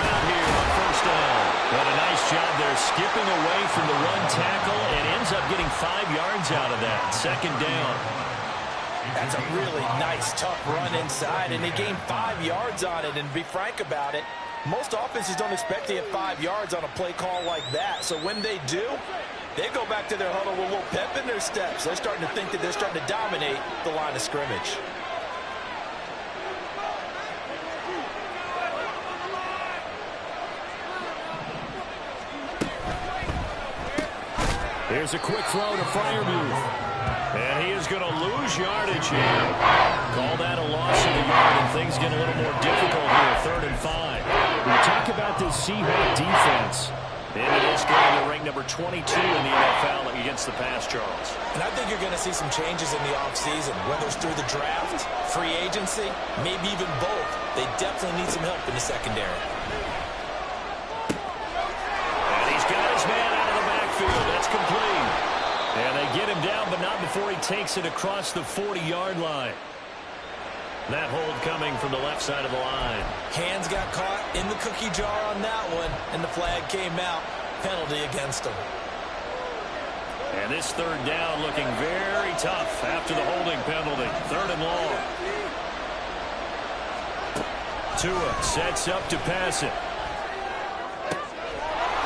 around here on first down. But a nice job there skipping away from the run tackle and ends up getting 5 yards out of that. Second down. That's a really nice, tough run inside, and they gained 5 yards on it. And to be frank about it, most offenses don't expect to get 5 yards on a play call like that. So when they do, they go back to their huddle with a little pep in their steps. They're starting to think that they're starting to dominate the line of scrimmage. Here's a quick throw to Freiermuth. And he is going to lose yardage here. Call that a loss of a yard, and things get a little more difficult here. 3rd and 5. We talk about this Seahawks defense. Into this game, they're ranked number 22 in the NFL against the pass, Charles. And I think you're going to see some changes in the offseason, whether it's through the draft, free agency, maybe even both. They definitely need some help in the secondary. And he's got his man out of the backfield. That's complete. And they get him down, but not before he takes it across the 40-yard line. That hold coming from the left side of the line. Hands got caught in the cookie jar on that one, and the flag came out. Penalty against him. And this 3rd down looking very tough after the holding penalty. 3rd and long. Tua sets up to pass it.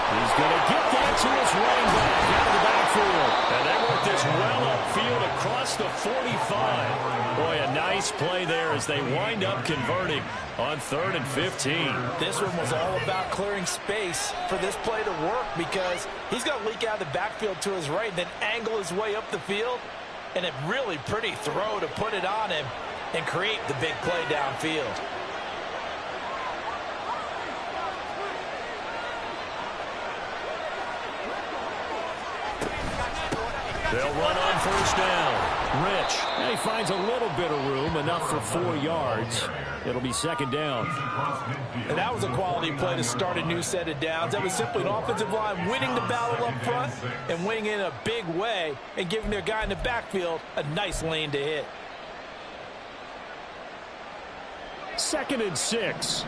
He's going to get that to his running back out of the backfield. And they work this well upfield across the 45. Boy, a nice play there as they wind up converting on 3rd and 15. This one was all about clearing space for this play to work because he's going to leak out of the backfield to his right and then angle his way up the field. And a really pretty throw to put it on him and create the big play downfield. They'll run on first down. Rich. And he finds a little bit of room, enough for 4 yards. It'll be 2nd down. And that was a quality play to start a new set of downs. That was simply an offensive line winning the battle up front and winning in a big way and giving their guy in the backfield a nice lane to hit. 2nd and 6.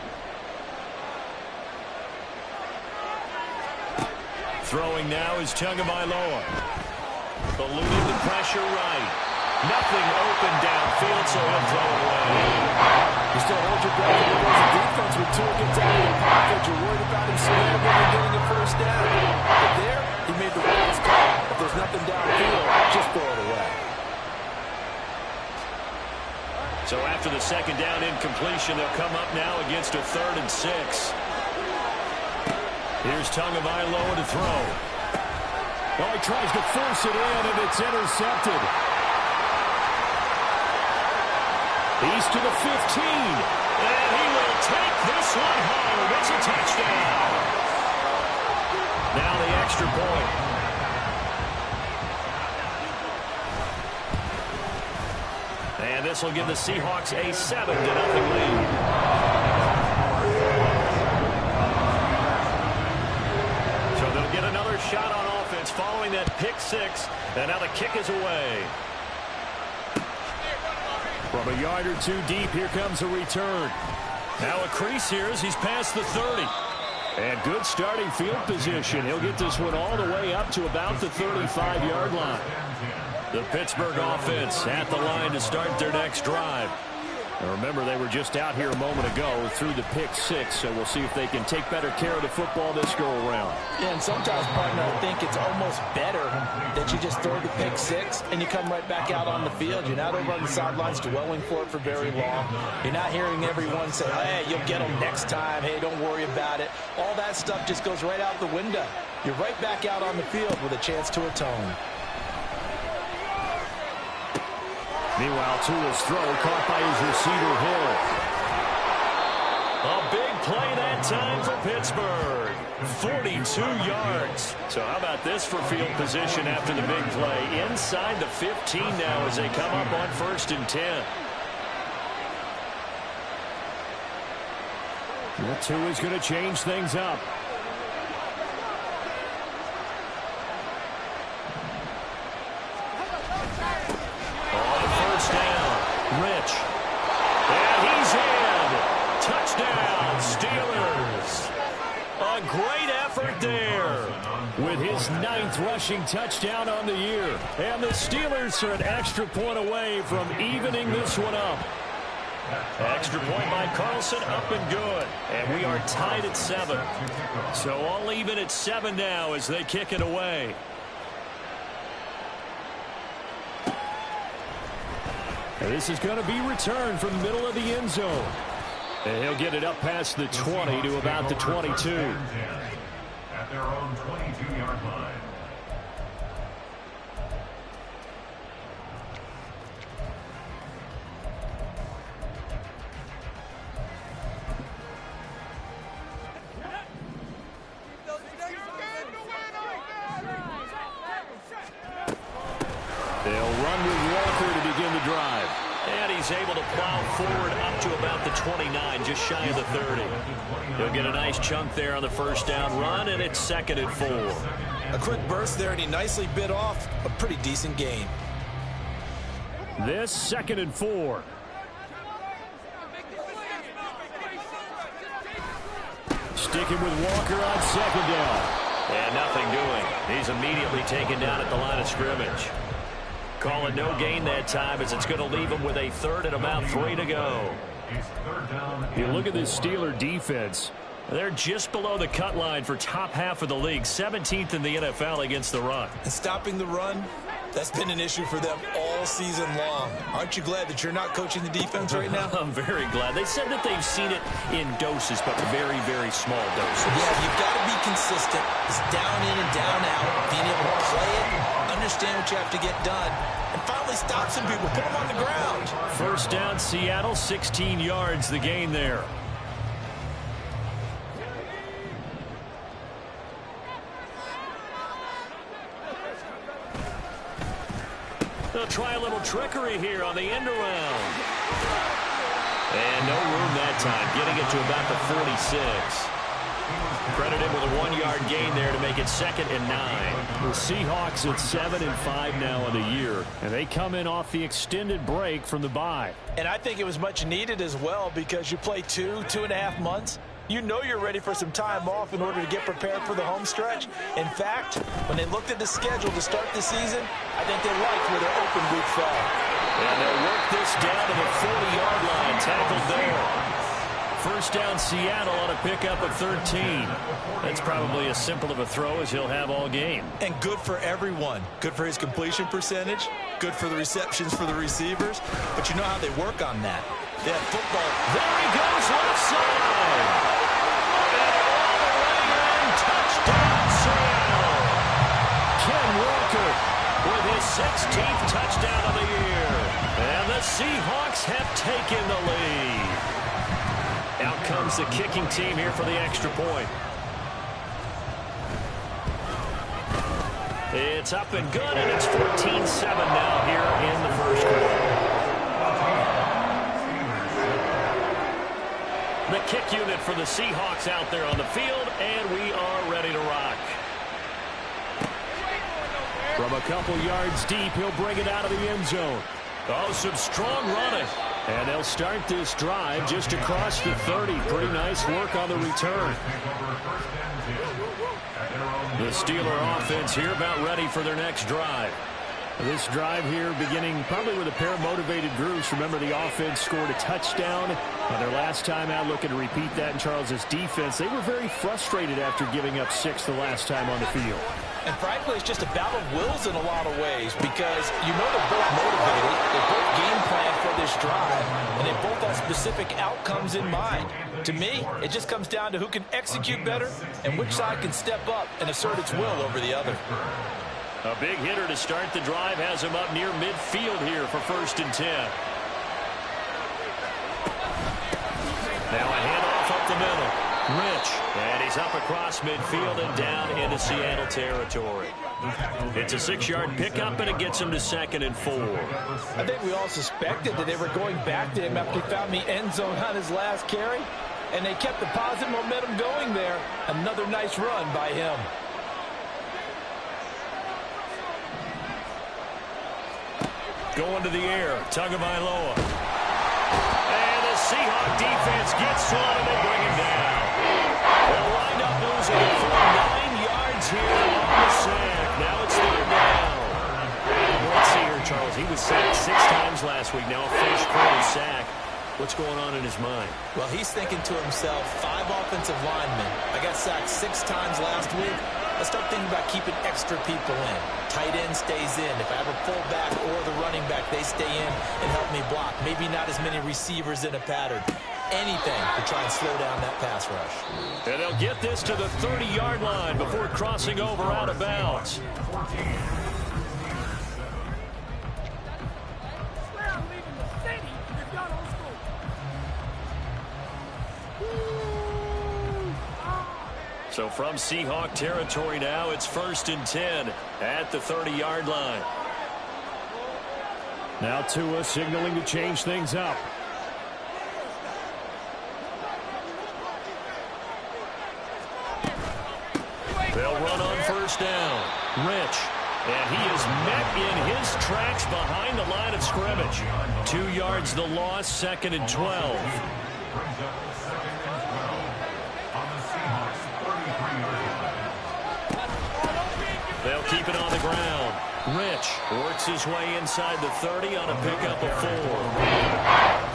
Throwing now is Tagovailoa. Eluding the pressure right. Nothing open downfield, so he'll throw it away. You still hold your breath when there's a defense with Tua gets out of your pocket. You're worried about him scrambling and getting a first down. But there, he made the wise call. If there's nothing downfield, just throw it away. So after the 2nd down incompletion, they'll come up now against a 3rd and 6. Here's Tagovailoa to throw. Oh, he tries to force it in, and it's intercepted. He's to the 15, and he will take this one home. It's a touchdown. Now the extra point. And this will give the Seahawks a 7-0 lead. Shot on offense following that pick 6, and now the kick is away. From a yard or 2 deep, here comes a return. Now a crease here as he's past the 30. And good starting field position. He'll get this one all the way up to about the 35-yard line. The Pittsburgh offense at the line to start their next drive. Now remember, they were just out here a moment ago through the pick 6, so we'll see if they can take better care of the football this go-around. Yeah, and sometimes, partner, I think it's almost better that you just throw the pick 6 and you come right back out on the field. You're not over on the sidelines dwelling for it for very long. You're not hearing everyone say, hey, you'll get them next time. Hey, don't worry about it. All that stuff just goes right out the window. You're right back out on the field with a chance to atone. Meanwhile, Tua's throw caught by his receiver, Hill. A big play that time for Pittsburgh. 42 yards. So how about this for field position after the big play? Inside the 15 now as they come up on 1st and 10. Well, Tua's going to change things up. Rich. And he's in. Touchdown, Steelers. A great effort there with his 9th rushing touchdown on the year. And the Steelers are an extra point away from evening this one up. Extra point by Carlson, up and good. And we are tied at 7. So all even at 7 now as they kick it away. And this is going to be returned from the middle of the end zone. And he'll get it up past the 20 to about the 22. At their own 22-yard line. They'll run with Walker to begin the drive. And he's able to plow forward up to about the 29, just shy of the 30. He'll get a nice chunk there on the first down run, and it's 2nd and 4. A quick burst there, and he nicely bit off a pretty decent gain. This 2nd and 4. Sticking with Walker on 2nd down. And nothing doing. He's immediately taken down at the line of scrimmage. Call it no gain that time as it's going to leave him with a 3rd and about 3 to go. You look at this Steeler defense. They're just below the cut line for top half of the league, 17th in the NFL against the run. And stopping the run, that's been an issue for them all season long. Aren't you glad that you're not coaching the defense right now? I'm very glad. They said that they've seen it in doses, but very, very small doses. Yeah, you've got to be consistent. It's down in and down out. Being able to play it, understand what you have to get done, and finally stop some people, put them on the ground. First down, Seattle, 16 yards, the gain there. They'll try a little trickery here on the end around. And no room that time, getting it to about the 46. Credit him with a 1-yard gain there to make it 2nd and 9. The Seahawks at 7 and 5 now on the year, and they come in off the extended break from the bye. And I think it was much needed as well because you play 2.5 months. You know you're ready for some time off in order to get prepared for the home stretch. In fact, when they looked at the schedule to start the season, I think they liked where their open week fell. And they'll work this down to the 40-yard line, tackled there. First down, Seattle on a pickup of 13. That's probably as simple of a throw as he'll have all game. And good for everyone. Good for his completion percentage. Good for the receptions for the receivers. But you know how they work on that. They have football. There he goes, left side. And all the way in, touchdown, Seattle. Ken Walker with his 16th touchdown of the year. And the Seahawks have taken the lead. Out comes the kicking team here for the extra point. It's up and good, and it's 14-7 now here in the first quarter. The kick unit for the Seahawks out there on the field, and we are ready to rock. From a couple yards deep, he'll bring it out of the end zone. Oh, some strong running. And they'll start this drive just across the 30. Pretty nice work on the return. The Steeler offense here about ready for their next drive. This drive here beginning probably with a pair of motivated groups. Remember, the offense scored a touchdown on their last time out. Looking to repeat that in Charles's defense. They were very frustrated after giving up 6 the last time on the field. And frankly, it's just a battle of wills in a lot of ways because you know they're both motivated. They both game plan for this drive, and they both have specific outcomes in mind. To me, it just comes down to who can execute better and which side can step up and assert its will over the other. A big hitter to start the drive has him up near midfield here for 1st and 10. Now a handoff up the middle. Rich, and he's up across midfield and down into Seattle territory. It's a 6-yard pickup, and it gets him to 2nd and 4. I think we all suspected that they were going back to him after he found the end zone on his last carry, and they kept the positive momentum going there. Another nice run by him. Going to the air, Tagovailoa. And the Seahawk defense gets to him and they bring him down. They'll wind up tackles last week. Now a first quarter sack. What's going on in his mind? Well, he's thinking to himself, 5 offensive linemen. I got sacked 6 times last week. Let's start thinking about keeping extra people in. Tight end stays in. If I have a fullback or the running back, they stay in and help me block. Maybe not as many receivers in a pattern. Anything to try and slow down that pass rush. And they'll get this to the 30-yard line before crossing over out of bounds. So from Seahawk territory now, it's 1st and 10 at the 30-yard line. Now Tua signaling to change things up. They'll run on 1st down. Rich. And he is met in his tracks behind the line of scrimmage. 2 yards the loss, 2nd and 12. They'll keep it on the ground. Rich works his way inside the 30 on a pickup of 4.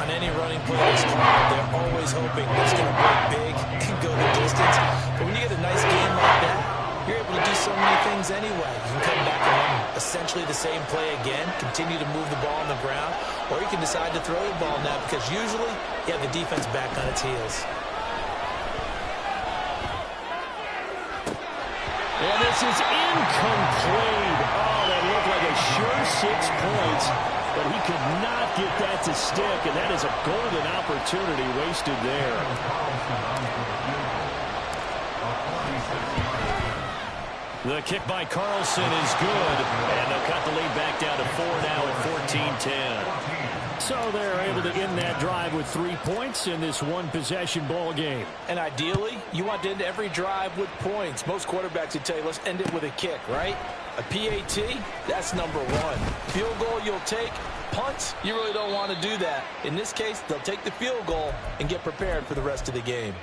On any running play this drive, they're always hoping it's going to break big and go the distance. But when you get a nice game like that, you're able to do so many things anyway. You can come back and run essentially the same play again, continue to move the ball on the ground, or you can decide to throw the ball now because usually you have the defense back on its heels. And this is incomplete. Oh, that looked like a sure 6 points, but he could not get that to stick, and that is a golden opportunity wasted there. The kick by Carlson is good, and they'll cut the lead back down to 4 now at 14-10. So they're able to end that drive with 3 points in this one-possession ball game. And ideally, you want to end every drive with points. Most quarterbacks would tell you, let's end it with a kick, right? A PAT, that's number 1. Field goal you'll take. Punts, you really don't want to do that. In this case, they'll take the field goal and get prepared for the rest of the game.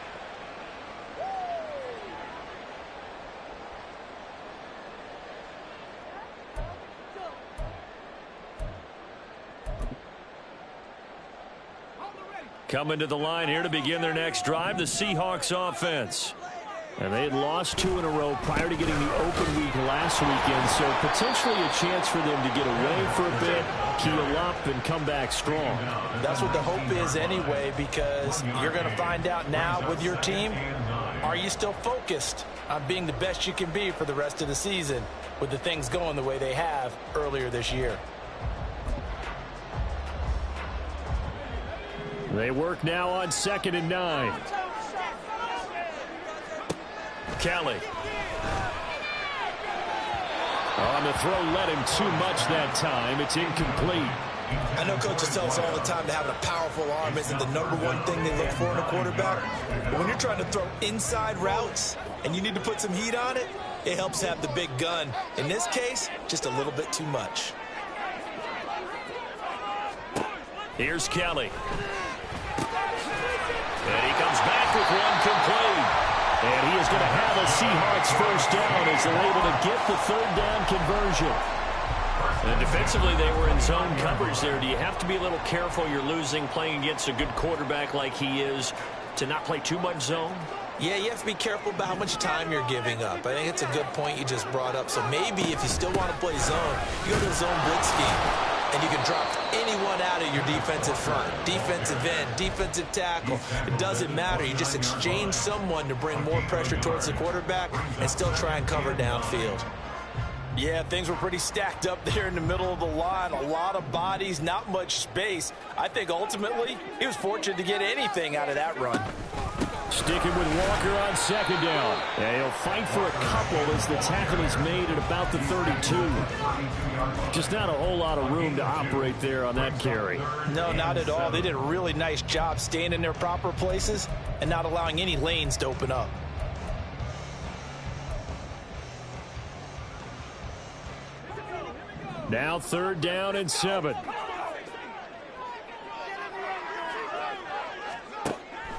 Coming to the line here to begin their next drive, the Seahawks offense. And they had lost 2 in a row prior to getting the open week last weekend, so potentially a chance for them to get away for a bit, heal up, and come back strong. That's what the hope is anyway, because you're going to find out now with your team, are you still focused on being the best you can be for the rest of the season with the things going the way they have earlier this year? They work now on 2nd and 9. Kelly. On the throw, led him too much that time. It's incomplete. I know coaches tell us all the time that having a powerful arm isn't the #1 thing they look for in a quarterback. But when you're trying to throw inside routes and you need to put some heat on it, it helps have the big gun. In this case, just a little bit too much. Here's Kelly. And he comes back with one complete. And he is going to have a Seahawks first down as they're able to get the 3rd down conversion. And defensively, they were in zone coverage there. Do you have to be a little careful? You're losing playing against a good quarterback like he is to not play too much zone? Yeah, you have to be careful about how much time you're giving up. I think it's a good point you just brought up. So maybe if you still want to play zone, you go to the zone blitz scheme. And you can drop anyone out of your defensive front. Defensive end, defensive tackle. It doesn't matter. You just exchange someone to bring more pressure towards the quarterback and still try and cover downfield. Yeah, things were pretty stacked up there in the middle of the line. A lot of bodies, not much space. I think ultimately he was fortunate to get anything out of that run. Sticking with Walker on 2nd down. And he'll fight for a couple as the tackle is made at about the 32. Just not a whole lot of room to operate there on that carry. No, not at all. They did a really nice job staying in their proper places and not allowing any lanes to open up. Now 3rd down and 7.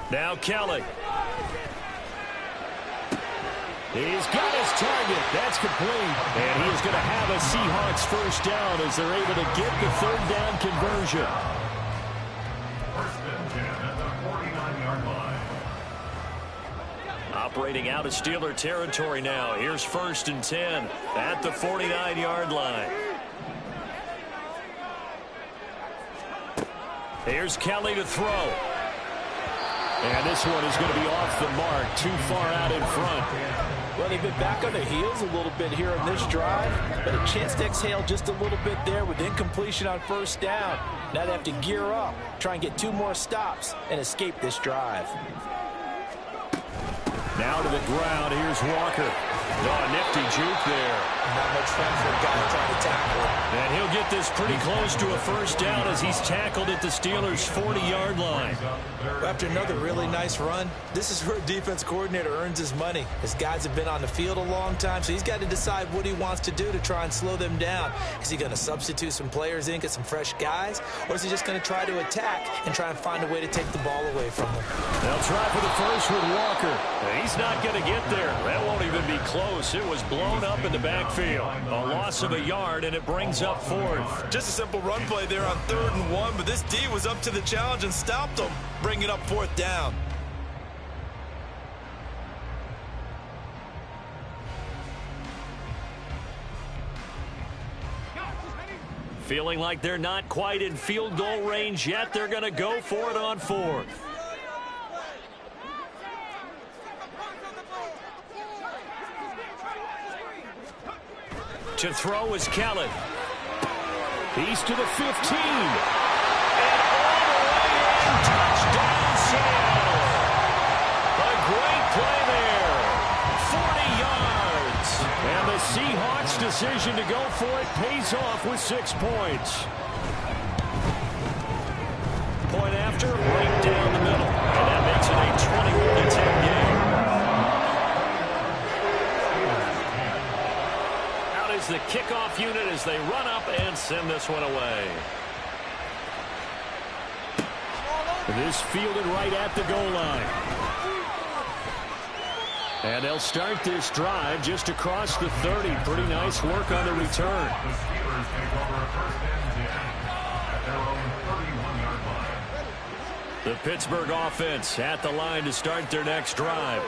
Now Kelly. He's got his target. That's complete. And he is going to have a Seahawks first down as they're able to get the third down conversion. First and 10 at the 49-yard line. Operating out of Steeler territory now. Here's first and 10 at the 49-yard line. Here's Kelly to throw. And this one is going to be off the mark, too far out in front. Well, they've been back on their heels a little bit here on this drive, but a chance to exhale just a little bit there with incompletion on first down. Now they have to gear up, try and get 2 more stops, and escape this drive. Now to the ground. Here's Walker. Oh, nifty juke there. Not much fun for a guy trying to tackle. And he'll get this pretty close to a first down as he's tackled at the Steelers' 40-yard line. After another really nice run, this is where a defense coordinator earns his money. His guys have been on the field a long time, so he's got to decide what he wants to do to try and slow them down. Is he going to substitute some players in, get some fresh guys, or is he just going to try to attack and try and find a way to take the ball away from them? They'll try for the first with Walker. He's not going to get there. That won't even be close. It was blown up in the backfield. A loss of a yard, and it brings up fourth. Just a simple run play there on 3rd and 1, but this D was up to the challenge and stopped him, bringing up 4th down. Feeling like they're not quite in field goal range yet. They're going to go for it on 4th. To throw is Kelly. He's to the 15. And all the way in. Touchdown, Seattle. A great play there. 40 yards. And the Seahawks' decision to go for it pays off with 6 points. Point after, right down the middle. And that makes it a 21-10 game. The kickoff unit as they run up and send this one away. This fielded right at the goal line. And they'll start this drive just across the 30. Pretty nice work on the return. The Steelers take over a first and 10 at their own 31-yard line. The Pittsburgh offense at the line to start their next drive.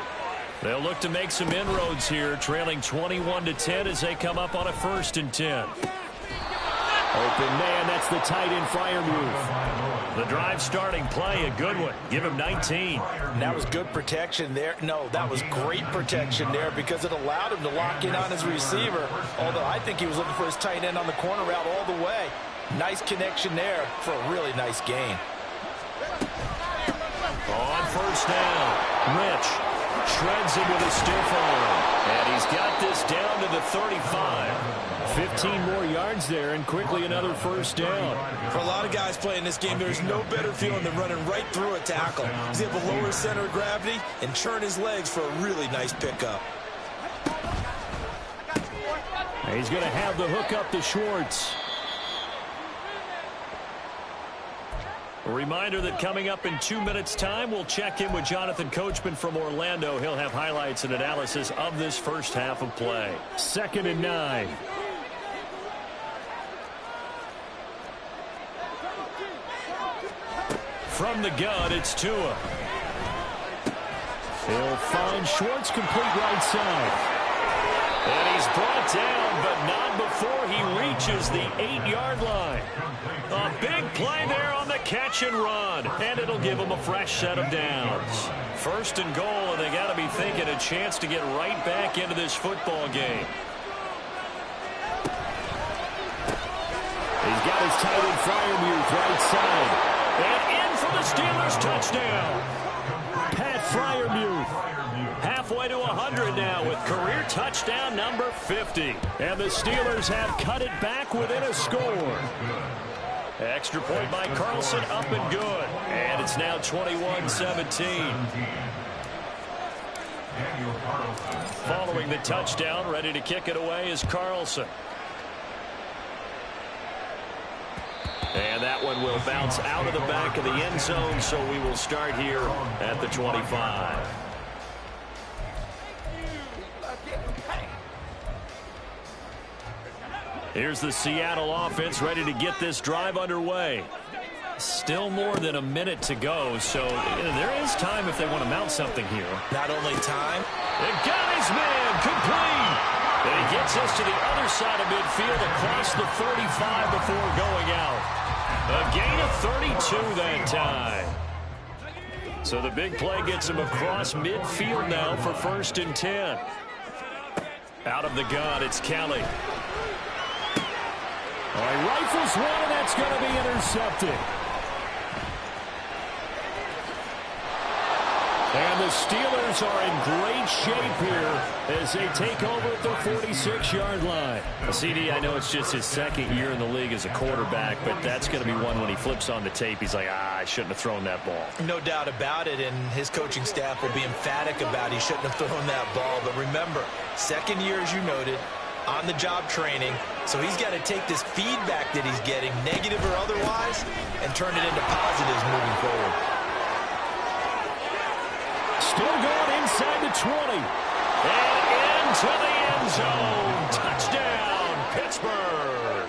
They'll look to make some inroads here, trailing 21-10 as they come up on a 1st and 10. Open man, that's the tight end Freiermuth. The drive starting play, a good one. Give him 19. That was good protection there. No, that was great protection there because it allowed him to lock in on his receiver. Although I think he was looking for his tight end on the corner route all the way. Nice connection there for a really nice gain. On first down, Rich shreds him with a stiff arm. And he's got this down to the 35. 15 more yards there and quickly another first down. For a lot of guys playing this game, there's no better feeling than running right through a tackle. He's able to lower his center of gravity and churn his legs for a really nice pickup. He's going to have the hook up to Schwartz. A reminder that coming up in 2 minutes' time, we'll check in with Jonathan Coachman from Orlando. He'll have highlights and analysis of this first half of play. 2nd and 9. From the gun, it's Tua. He'll find Schwartz complete right side. And he's brought down, but not before he reaches the 8-yard line. A big play there on the catch and run, and it'll give them a fresh set of downs. 1st and goal, and they got to be thinking a chance to get right back into this football game. He's got his tight end Freiermuth right side. And in for the Steelers touchdown. Pat Freiermuth. Halfway to 100 now with career touchdown number 50. And the Steelers have cut it back within a score. Extra point by Carlson, up and good. And it's now 21-17. Following the touchdown, ready to kick it away is Carlson. And that one will bounce out of the back of the end zone, so we will start here at the 25. Here's the Seattle offense ready to get this drive underway. Still more than a minute to go, so there is time if they want to mount something here. Not only time. They got his man complete. And he gets us to the other side of midfield across the 45 before going out. A gain of 32 that time. So the big play gets him across midfield now for 1st and 10. Out of the gun, it's Kelly. All right, rifles one, and that's going to be intercepted. And the Steelers are in great shape here as they take over at their 46-yard line. CD, I know it's just his 2nd year in the league as a quarterback, but that's going to be one when he flips on the tape. He's like, I shouldn't have thrown that ball. No doubt about it, and his coaching staff will be emphatic about he shouldn't have thrown that ball. But remember, 2nd year, as you noted, on-the-job training, so he's got to take this feedback that he's getting, negative or otherwise, and turn it into positives moving forward. Still going inside the 20. And into the end zone. Touchdown, Pittsburgh.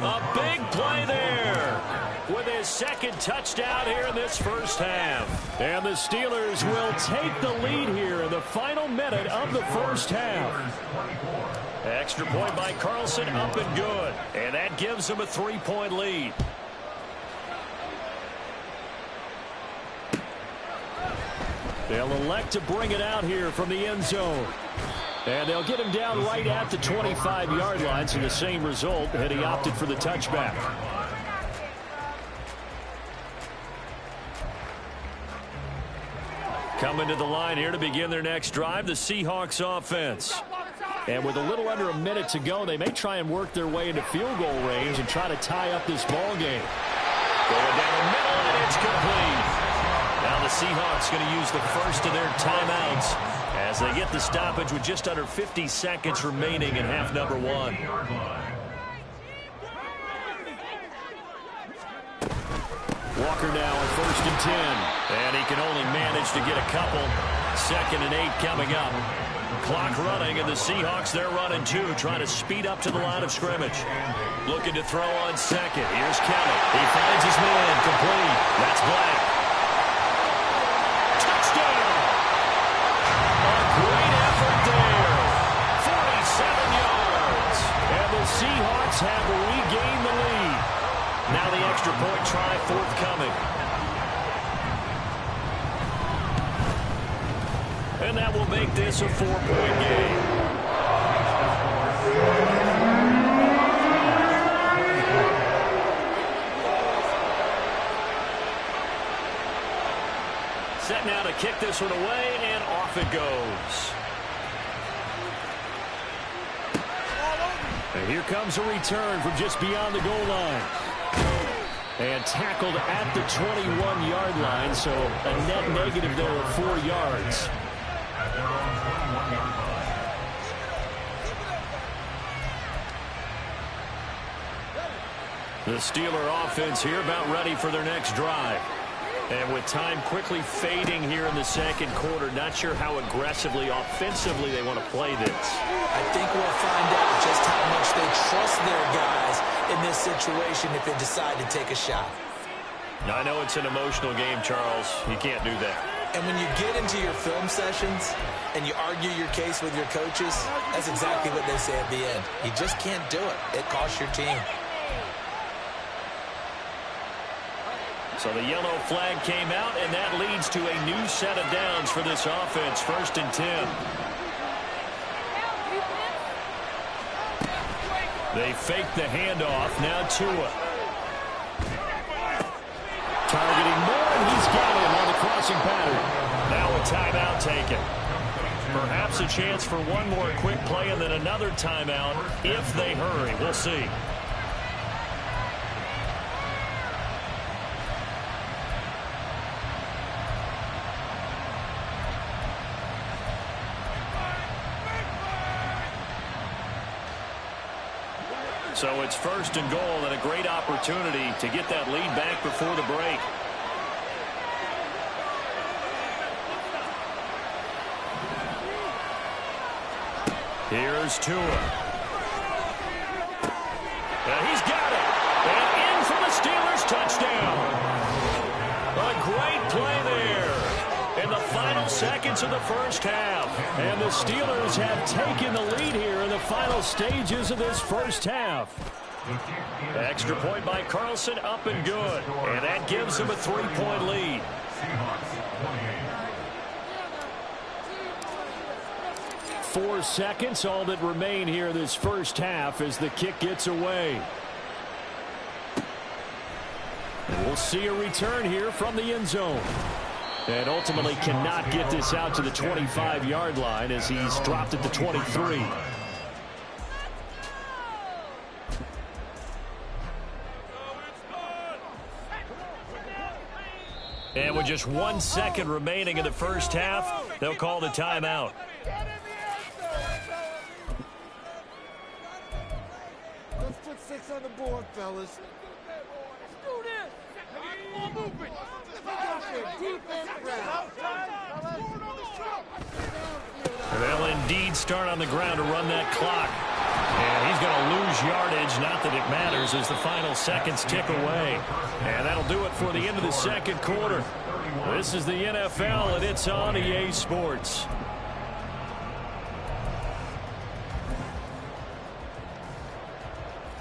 A big play there with his 2nd touchdown here in this first half. And the Steelers will take the lead here in the final minute of the first half. Extra point by Carlson, up and good. And that gives them a 3-point lead. They'll elect to bring it out here from the end zone. And they'll get him down right at the 25-yard line, so the same result, and he opted for the touchback. Coming to the line here to begin their next drive, the Seahawks offense. And with a little under a minute to go, they may try and work their way into field goal range and try to tie up this ball game. Going down the middle, and it's complete. Now the Seahawks going to use the first of their timeouts as they get the stoppage with just under 50 seconds remaining in half number 1. Walker now at 1st and 10. And he can only manage to get a couple. 2nd and 8 coming up. Clock running, and the Seahawks, they're running 2, trying to speed up to the line of scrimmage. Looking to throw on 2nd. Here's Kelly. He finds his man, complete. That's Black. Touchdown! A great effort there. 47 yards. And the Seahawks have regained the lead. Now the extra point try forthcoming. And that will make this a 4-point game. Set now to kick this one away, and off it goes. And here comes a return from just beyond the goal line. And tackled at the 21-yard line, so a net negative there of 4 yards. The Steeler offense here about ready for their next drive. And with time quickly fading here in the 2nd quarter, not sure how aggressively, offensively they want to play this. I think we'll find out just how much they trust their guys in this situation if they decide to take a shot. I know it's an emotional game, Charles. You can't do that. And when you get into your film sessions and you argue your case with your coaches, that's exactly what they say at the end. You just can't do it. It costs your team. So the yellow flag came out, and that leads to a new set of downs for this offense. 1st and 10. They fake the handoff. Now Tua. Targeting more, and he's got him on the crossing pattern. Now a timeout taken. Perhaps a chance for one more quick play and then another timeout if they hurry. We'll see. So it's 1st and goal, and a great opportunity to get that lead back before the break. Here's Tua. He's got it. And in for the Steelers touchdown. A great play there. In the final seconds of the first half. And the Steelers have taken the lead here in the final stages of this first half. Extra point by Carlson, up and good. And that gives him a 3-point lead. 4 seconds, all that remain here this first half as the kick gets away. And we'll see a return here from the end zone. And ultimately cannot get this out to the 25-yard line as he's dropped at the 23. And with just 1 second remaining in the first half, they'll call the timeout. Let's put 6 on the board, fellas. Let's do this. More movement. And they'll indeed start on the ground to run that clock. And he's going to lose yardage. Not that it matters as the final seconds tick away. And that'll do it for the end of the second quarter. This is the NFL, and it's on EA Sports.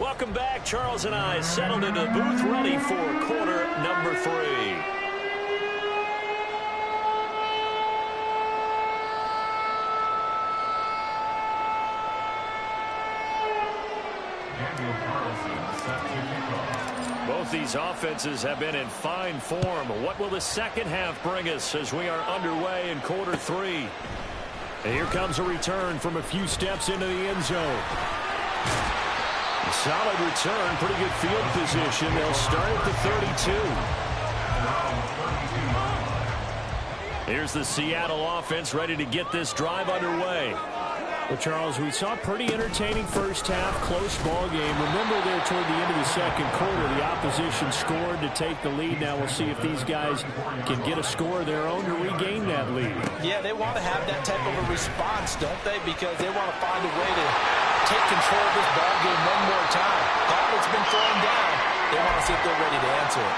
Welcome back. Charles and I settled into the booth ready for quarter number 3. Both these offenses have been in fine form. What will the second half bring us as we are underway in quarter 3? And here comes a return from a few steps into the end zone. A solid return, pretty good field position. They'll start at the 32. Here's the Seattle offense ready to get this drive underway. Well, Charles, we saw a pretty entertaining first half, close ball game. Remember there toward the end of the second quarter, the opposition scored to take the lead. Now we'll see if these guys can get a score of their own to regain that lead. Yeah, they want to have that type of a response, don't they? Because they want to find a way to take control of this ball game one more time. Gauntlet's been thrown down. They want to see if they're ready to answer it.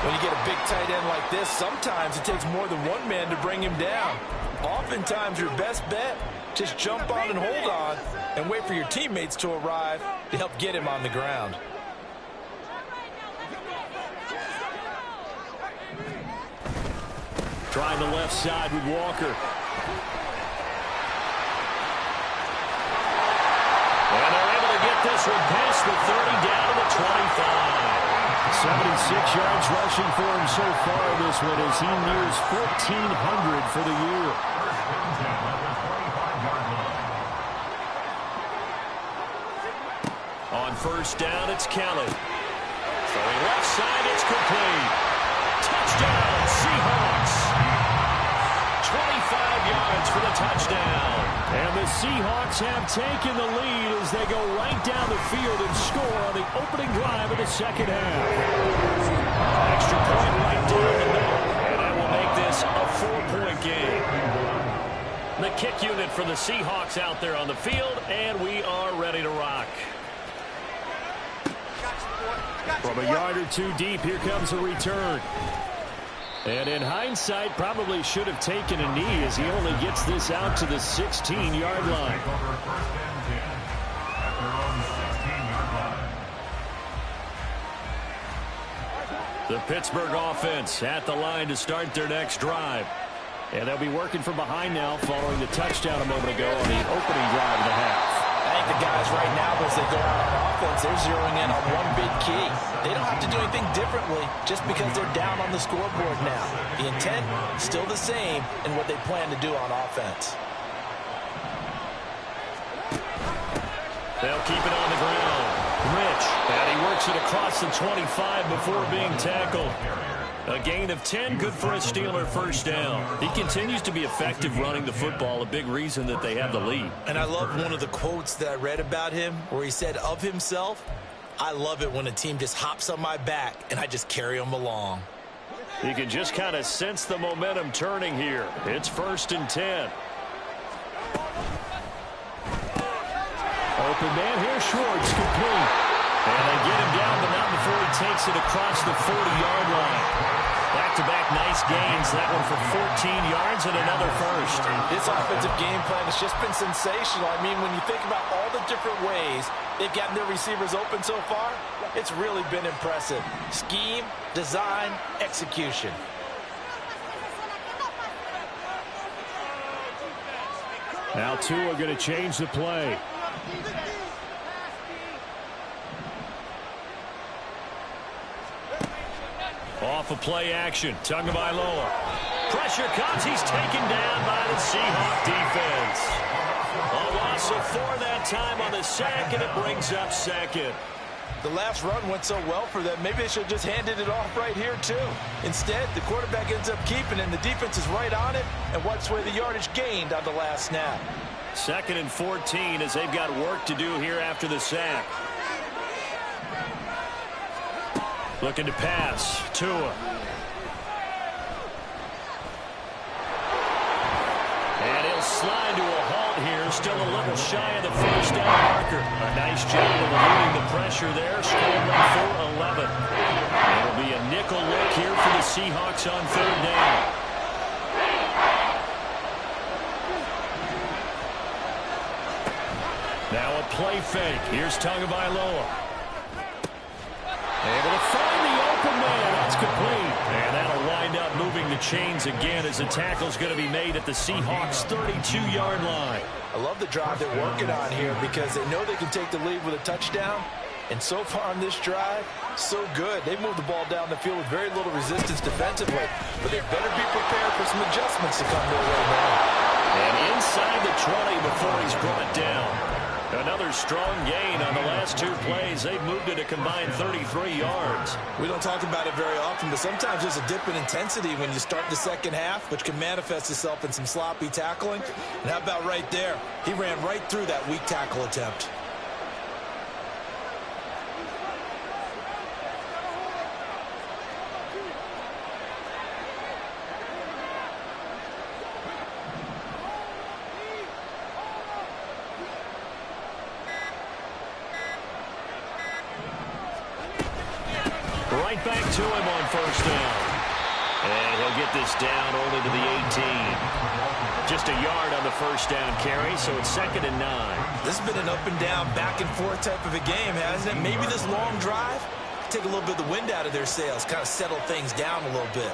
When you get a big tight end like this, sometimes it takes more than one man to bring him down. Oftentimes, your best bet, just jump on and hold on and wait for your teammates to arrive to help get him on the ground. Trying the left side with Walker. And they're able to get this one past the 30 down to the 25. 76 yards rushing for him so far this one as he nears 1,400 for the year. On first down, it's Kelly. Throwing left side, it's complete. Touchdown, Seahawks. 25 yards for the touchdown. And the Seahawks have taken the lead as they go right down the field and score on the opening drive of the second half. Extra point right down the middle. And that will make this a 4-point game. The kick unit for the Seahawks out there on the field, and we are ready to rock. From a yard or two deep, here comes a return. And in hindsight, probably should have taken a knee as he only gets this out to the 16-yard line. The Pittsburgh offense at the line to start their next drive. And they'll be working from behind now following the touchdown a moment ago on the opening drive of the half. I think the guys right now, as they go out on offense, they're zeroing in on one big key. They don't have to do anything differently just because they're down on the scoreboard now. The intent, still the same in what they plan to do on offense. They'll keep it on the ground. Rich, and he works it across the 25 before being tackled. A gain of 10, good for a Steeler first down. He continues to be effective running the football, a big reason that they have the lead. And I love one of the quotes that I read about him where he said of himself, I love it when a team just hops on my back and I just carry them along. You can just kind of sense the momentum turning here. It's 1st and 10. Open man here, Schwartz, complete. And they get him down, but not before he takes it across the 40-yard line. Back-to-back nice gains. That one for 14 yards and another first. This offensive game plan has just been sensational. I mean, when you think about all the different ways they've gotten their receivers open so far, it's really been impressive. Scheme, design, execution. Now Tua going to change the play. Off of play action. Tagovailoa. Pressure comes. He's taken down by the Seahawk defense. A loss of 4 that time on the sack, and it brings up second. The last run went so well for them, maybe they should have just handed it off right here, too. Instead, the quarterback ends up keeping it, and the defense is right on it and wipes away the yardage gained on the last snap. 2nd and 14 as they've got work to do here after the sack. Looking to pass. Tua. And he'll slide to a halt here. Still a little shy of the first down marker. A nice job of eluding the pressure there. Scrambling for 11. It'll be a nickel look here for the Seahawks on 3rd down. Now a play fake. Here's Tagovailoa. Able to find the open man. That's complete. And that'll wind up moving the chains again as the tackle's going to be made at the Seahawks' 32-yard line. I love the drive they're working on here because they know they can take the lead with a touchdown. And so far on this drive, so good. They moved the ball down the field with very little resistance defensively. But they better be prepared for some adjustments to come their way now. And inside the 20 before he's brought down. Another strong gain on the last 2 plays. They've moved it a combined 33 yards. We don't talk about it very often, but sometimes there's a dip in intensity when you start the second half, which can manifest itself in some sloppy tackling. And how about right there? He ran right through that weak tackle attempt. Right back to him on 1st down. And he'll get this down only to the 18. Just a yard on the 1st down carry, so it's 2nd and 9. This has been an up and down, back and forth type of a game, hasn't it? Maybe this long drive, take a little bit of the wind out of their sails, kind of settle things down a little bit.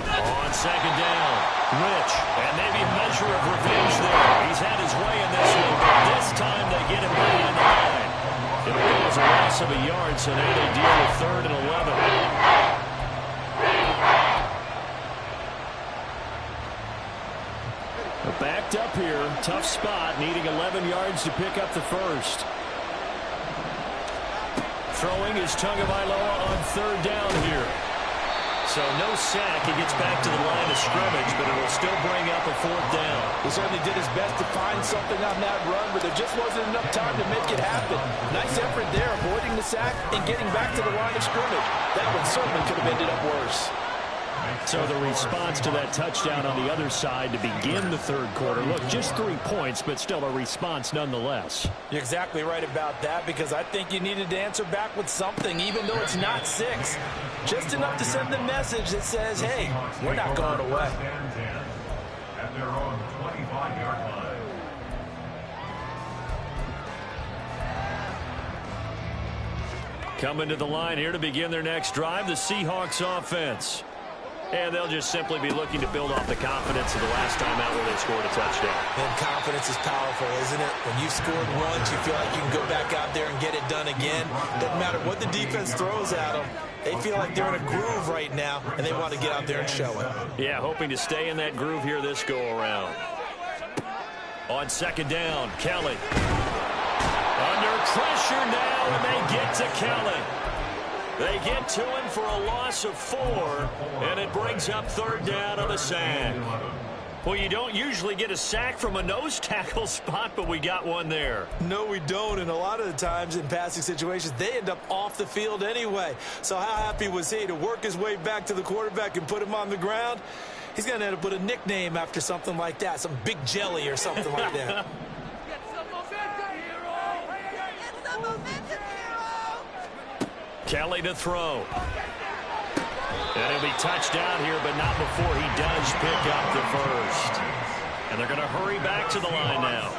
On 2nd down, Rich, and maybe a measure of revenge there. He's had his way in this one, but this time they get him behind the line. It'll go as a loss of a yard, so now they deal with 3rd and 11. But backed up here, tough spot, needing 11 yards to pick up the first. Throwing is Tagovailoa on 3rd down here. So no sack. He gets back to the line of scrimmage, but it will still bring up a 4th down. He certainly did his best to find something on that run, but there just wasn't enough time to make it happen. Nice effort there, avoiding the sack and getting back to the line of scrimmage. That one certainly could have ended up worse. So the response to that touchdown on the other side to begin the 3rd quarter. Look, just 3 points, but still a response nonetheless. You're exactly right about that, because I think you needed to answer back with something, even though it's not 6. Just enough to send the message that says, hey, we're not going away. At their own 25-yard line. Coming to the line here to begin their next drive, the Seahawks offense. And they'll just simply be looking to build off the confidence of the last time out where they scored a touchdown. And confidence is powerful, isn't it? When you scored once, you feel like you can go back out there and get it done again. Doesn't matter what the defense throws at them. They feel like they're in a groove right now, and they want to get out there and show it. Yeah, hoping to stay in that groove here this go-around. On 2nd down, Kelly. Under pressure now, and they get to Kelly. They get to him for a loss of 4, and it brings up 3rd down on the sack. Well, you don't usually get a sack from a nose tackle spot, but we got one there. No, we don't, and a lot of the times in passing situations, they end up off the field anyway. So how happy was he to work his way back to the quarterback and put him on the ground? He's going to end up with a nickname after something like that, some Big Jelly or something like that. Kelly to throw. And he'll be touched down here, but not before he does pick up the first. And they're going to hurry back to the line now.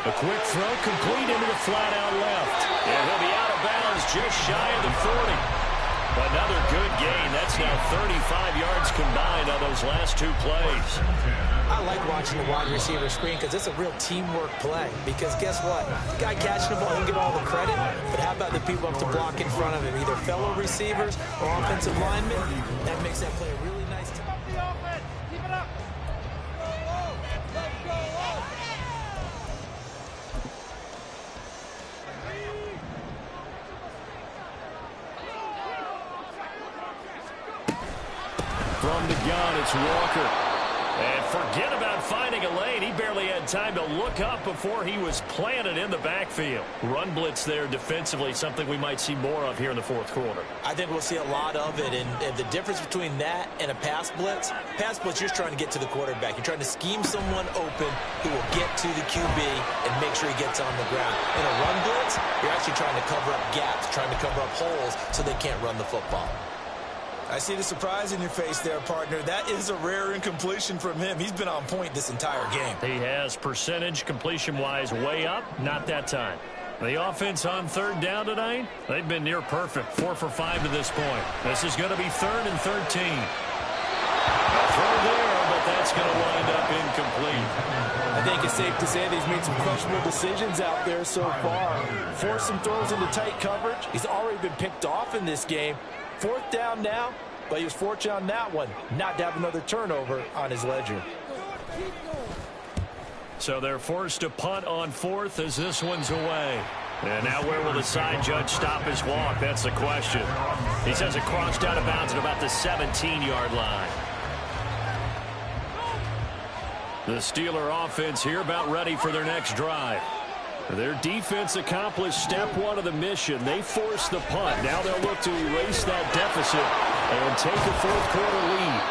A quick throw complete into the flat out left. And he'll be out of bounds just shy of the 40. Another good gain. That's now 35 yards combined on those last two plays. I like watching the wide receiver screen because it's a real teamwork play. Because guess what? The guy catching the ball, he'll get all the credit. But how about the people up to block in front of him? Either fellow receivers or offensive linemen. That makes that play a really nice. Keep it up. From the gun, it's Walker. And forget about finding a lane. He barely had time to look up before he was planted in the backfield. Run blitz there defensively, something we might see more of here in the fourth quarter. I think we'll see a lot of it. And the difference between that and a pass blitz, you're just trying to get to the quarterback. You're trying to scheme someone open who will get to the QB and make sure he gets on the ground. In a run blitz, you're actually trying to cover up gaps, trying to cover up holes so they can't run the football. I see the surprise in your face there, partner. That is a rare incompletion from him. He's been on point this entire game. He has percentage completion-wise way up, not that time. The offense on third down tonight, they've been near perfect, 4 for 5 to this point. This is going to be 3rd and 13. A throw there, but that's going to wind up incomplete. I think it's safe to say that he's made some questionable decisions out there so far. Forced some throws into tight coverage. He's already been picked off in this game. 4th down now, but he was fortunate on that one not to have another turnover on his ledger. So they're forced to punt on 4th as this one's away. And now where will the side judge stop his walk? That's the question. He says it crossed out of bounds at about the 17-yard line. The Steeler offense here about ready for their next drive. Their defense accomplished step 1 of the mission. They forced the punt. Now they'll look to erase that deficit and take a fourth-quarter lead.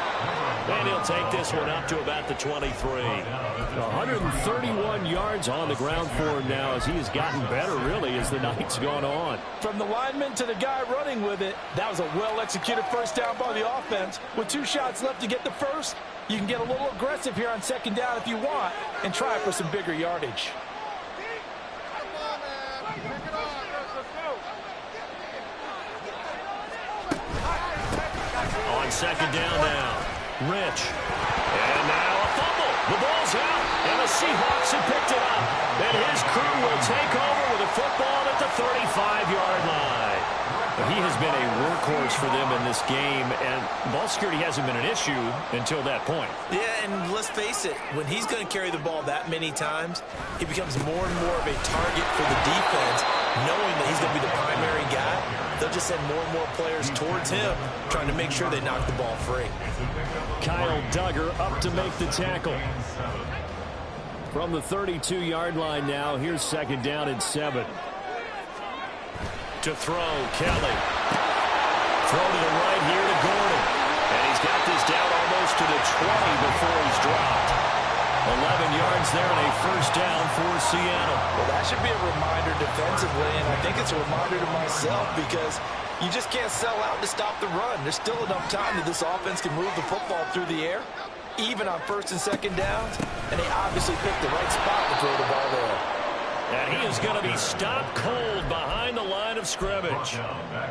And he'll take this one up to about the 23. 131 yards on the ground for him now as he has gotten better, really, as the night's gone on. From the lineman to the guy running with it, that was a well-executed first down by the offense. With 2 shots left to get the first, you can get a little aggressive here on 2nd down if you want and try for some bigger yardage. On 2nd down now, Rich. And now a fumble. The ball's out, and the Seahawks have picked it up. And his crew will take over with a football at the 35-yard line. He has been a workhorse for them in this game, and ball security hasn't been an issue until that point. Yeah, and let's face it, when he's going to carry the ball that many times, he becomes more and more of a target for the defense, knowing that he's going to be the primary guy. They'll just send more and more players towards him, trying to make sure they knock the ball free. Kyle Duggar up to make the tackle. From the 32-yard line now, here's 2nd down and 7. To throw, Kelly. Throw to the right here to Gordon. And he's got this down almost to the 20 before he's dropped. 11 yards there and a first down for Seattle. Well, that should be a reminder defensively, and I think it's a reminder to myself because you just can't sell out to stop the run. There's still enough time that this offense can move the football through the air, even on 1st and 2nd downs, and they obviously picked the right spot to throw the ball there. And he is going to be stopped cold behind the line of scrimmage.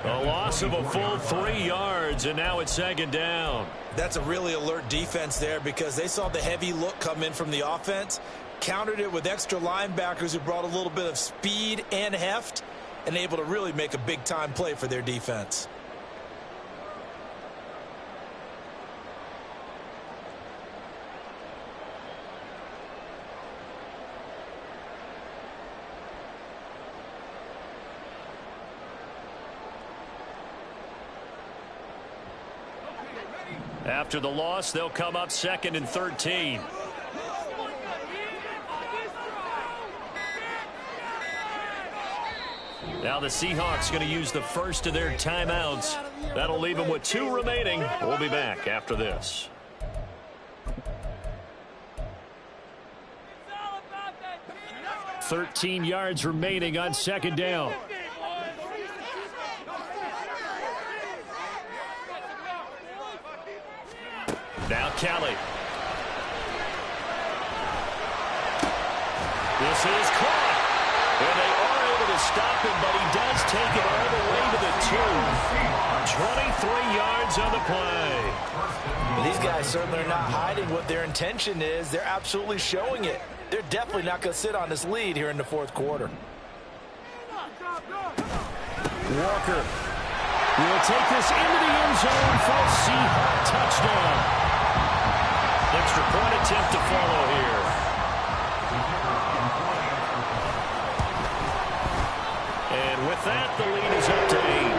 A loss of a full 3 yards, and now it's 2nd down. That's a really alert defense there because they saw the heavy look come in from the offense, countered it with extra linebackers who brought a little bit of speed and heft, and able to really make a big-time play for their defense. After the loss, they'll come up 2nd and 13. Now the Seahawks going to use the first of their timeouts That'll leave him with 2 remaining. We'll be back after this. "13 yards remaining on second down." Now Kelly. This is caught. And they are able to stop him, but he does take it all the way to the 2. 23 yards on the play. These guys certainly are not hiding what their intention is. They're absolutely showing it. They're definitely not going to sit on this lead here in the fourth quarter. Walker will take this into the end zone for a Seahawk touchdown. Extra point attempt to follow here. And with that, the lead is up to 8.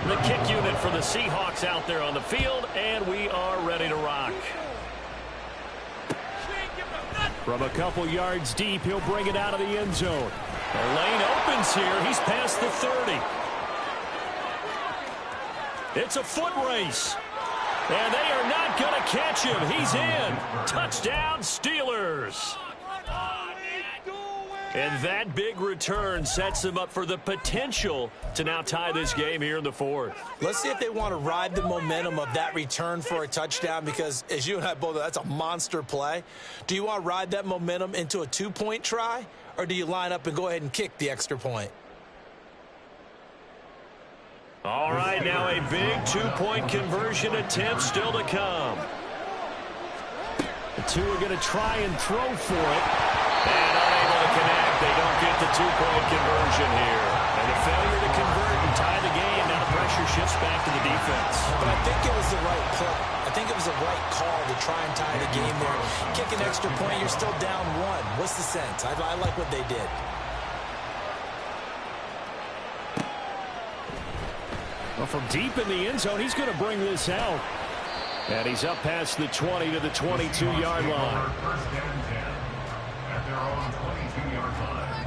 The kick unit for the Seahawks out there on the field, and we are ready to rock. From a couple yards deep, he'll bring it out of the end zone. The lane opens here. He's past the 30. It's a foot race. And they are not going to catch him. He's in. Touchdown, Steelers. And that big return sets them up for the potential to now tie this game here in the fourth. Let's see if they want to ride the momentum of that return for a touchdown, because as you and I both know, that's a monster play. Do you want to ride that momentum into a 2-point try, or do you line up and go ahead and kick the extra point? All right, now a big 2-point conversion attempt still to come. The two are going to try and throw for it. And unable to connect. They don't get the 2-point conversion here. And a failure to convert and tie the game. Now the pressure shifts back to the defense. But I think it was the right play. I think it was the right call to try and tie the game there. Kick an extra point, you're still down 1. What's the sense? I like what they did. Well, from deep in the end zone, he's going to bring this out. And he's up past the 20 to the 22-yard line. First and 10 at their own 22-yard line.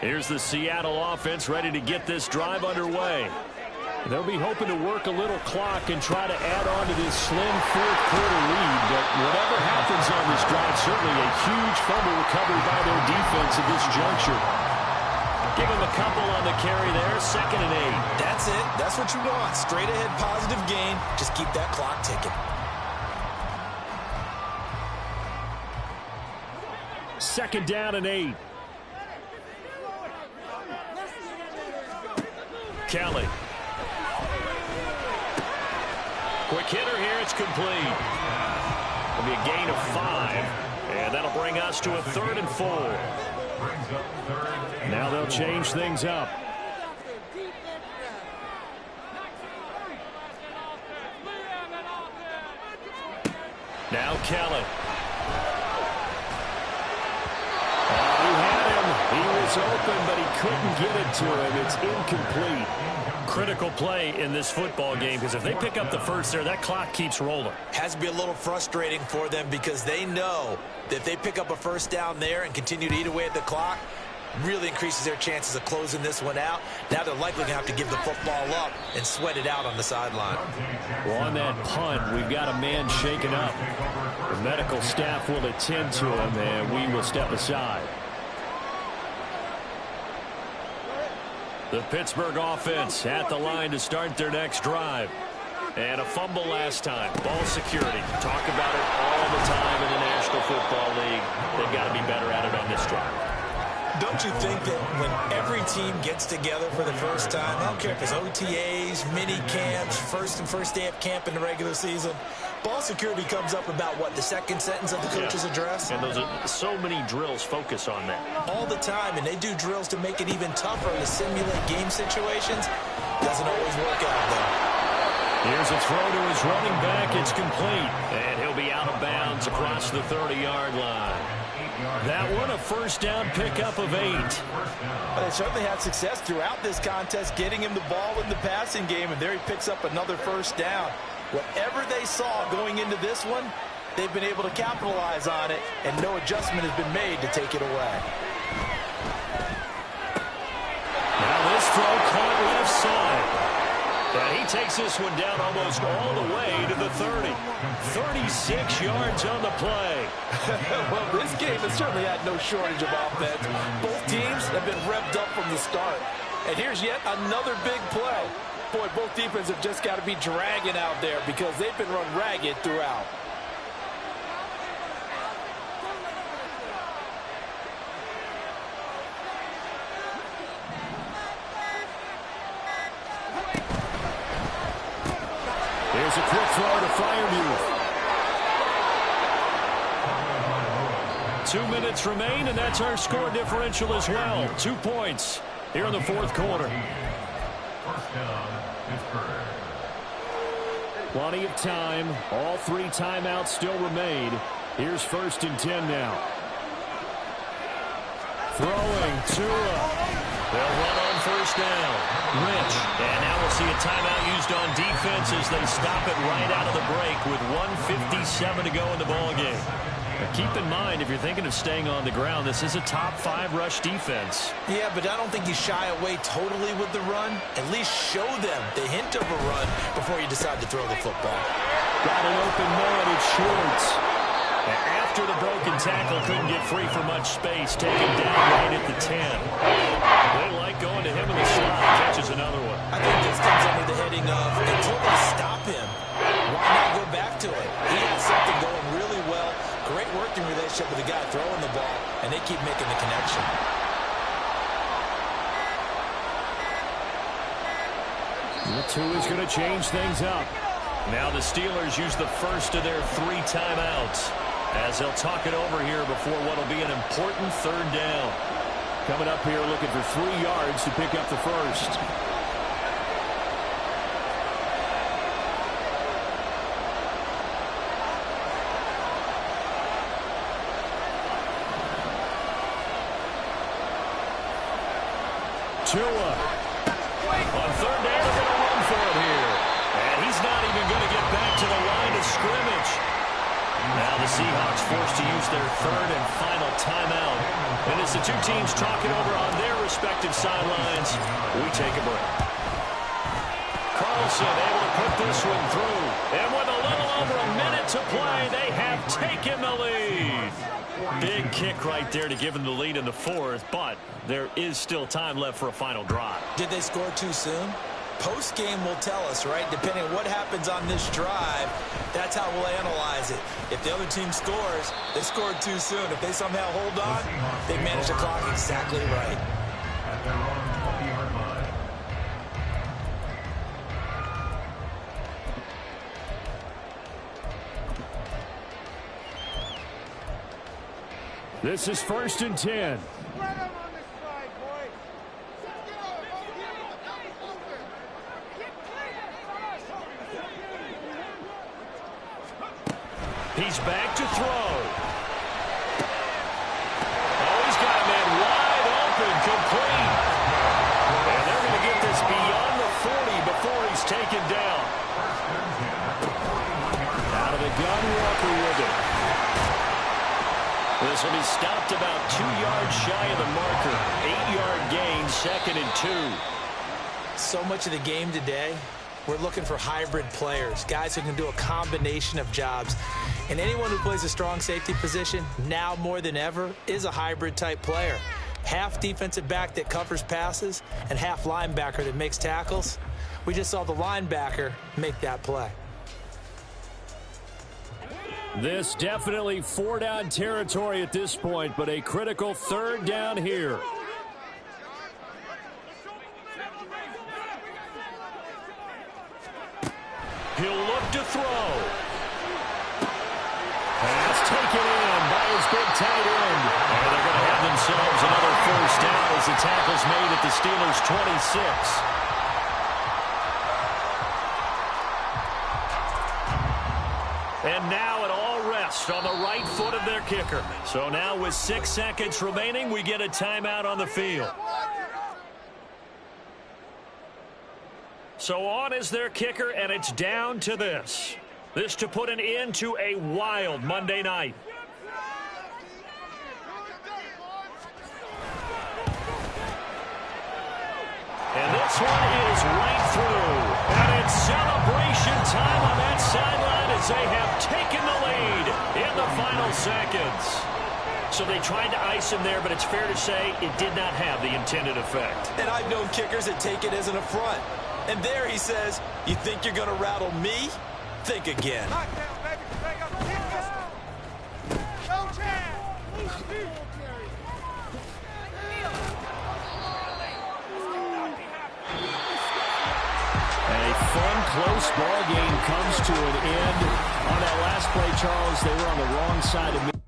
Here's the Seattle offense ready to get this drive underway. They'll be hoping to work a little clock and try to add on to this slim fourth-quarter lead. But whatever happens on this drive, certainly a huge fumble recovery by their defense at this juncture. Give him a couple on the carry there. 2nd and 8. That's it. That's what you want. Straight ahead positive gain. Just keep that clock ticking. 2nd down and 8. Kelly. Quick hitter here. It's complete. It'll be a gain of 5. And that'll bring us to a 3rd and 4. Now they'll change things up. Now Kelly. He had him. He was open, but he couldn't get it to him. It's incomplete. Critical play in this football game, because if they pick up the first there, that clock keeps rolling. Has to be a little frustrating for them, because they know that if they pick up a first down there and continue to eat away at the clock, really increases their chances of closing this one out. Now they're likely going to have to give the football up and sweat it out on the sideline. Well, on that punt, we've got a man shaken up. The medical staff will attend to him, and we will step aside. The Pittsburgh offense at the line to start their next drive. And a fumble last time. Ball security. Talk about it all the time in the National Football League. They've got to be better at it on this drive. Don't you think that when every team gets together for the first time, I don't care if it's OTAs, mini camps, first day of camp in the regular season, ball security comes up about, what, the second sentence of the coach's address? And so many drills focus on that. All the time, and they do drills to make it even tougher to simulate game situations. Doesn't always work out, though. Here's a throw to his running back. It's complete. And he'll be out of bounds across the 30-yard line. That one, a first down pickup of 8. Well, they certainly had success throughout this contest getting him the ball in the passing game, and there he picks up another first down. Whatever they saw going into this one, they've been able to capitalize on it, and no adjustment has been made to take it away. Now this throw caught left side. And he takes this one down almost all the way to the 30. 36 yards on the play. Well, this game has certainly had no shortage of offense. Both teams have been revved up from the start. And here's yet another big play. Boy, both defenses have just got to be dragging out there because they've been run ragged throughout. Here's a quick throw to Freiermuth. 2 minutes remain, and that's our score differential as well. 2 points here in the fourth quarter. First down, Pittsburgh. Plenty of time. All 3 timeouts still remain. Here's 1st and 10 now. Throwing Tua. They'll run on first down. Rich. And now we'll see a timeout used on defense as they stop it right out of the break with 1:57 to go in the ballgame. Keep in mind, if you're thinking of staying on the ground, this is a top 5 rush defense. Yeah, but I don't think you shy away totally with the run. At least show them the hint of a run before you decide to throw the football. Got an open man, it's Schwartz. After the broken tackle, couldn't get free for much space, taken down right at the 10. They like going to him in the slot. Catches another one. I think this comes under the heading of, until they stop him, why not go back to it? He has something going really well. Great working relationship with the guy throwing the ball, and they keep making the connection. The 2 is going to change things up. Now the Steelers use the first of their 3 timeouts as they'll talk it over here before what will be an important 3rd down. Coming up here looking for 3 yards to pick up the first. Tua. On 3rd down, they're going to run for it here. And he's not even going to get back to the line of scrimmage. Now the Seahawks forced to use their 3rd and final timeout. And as the 2 teams talk it over on their respective sidelines, we take a break. Carlson able to put this one through. And with a little over a minute to play, they have taken the lead. Big kick right there to give them the lead in the 4th, but there is still time left for a final drive. Did they score too soon? Post-game will tell us, right? Depending on what happens on this drive, that's how we'll analyze it. If the other team scores, they scored too soon. If they somehow hold on, they manage the clock exactly right. At their own 20-yard line. This is 1st and 10. He's back to throw. Oh, he's got a man wide open, complete. And they're going to get this beyond the 40 before he's taken down. Out of the gun, Walker with it. This will be stopped about 2 yards shy of the marker. 8-yard gain, 2nd and 2. So much of the game today, we're looking for hybrid players, guys who can do a combination of jobs. And anyone who plays a strong safety position, now more than ever, is a hybrid type player. Half defensive back that covers passes and half linebacker that makes tackles. We just saw the linebacker make that play. This definitely 4-down territory at this point, but a critical 3rd down here. He'll look to throw. Pass taken in by his big tight end. And they're going to have themselves another first down as the tackle's made at the Steelers' 26. And now it all rests pass on the right foot of their kicker. So now with 6 seconds remaining, we get a timeout on the field. So on is their kicker, and it's down to this. This to put an end to a wild Monday night. And this one is right through. And it's celebration time on that sideline as they have taken the lead in the final seconds. So they tried to ice him there, but it's fair to say it did not have the intended effect. And I've known kickers that take it as an affront. And there he says, you think you're going to rattle me? Think again. A fun, close ball game comes to an end. On that last play, Charles, they were on the wrong side of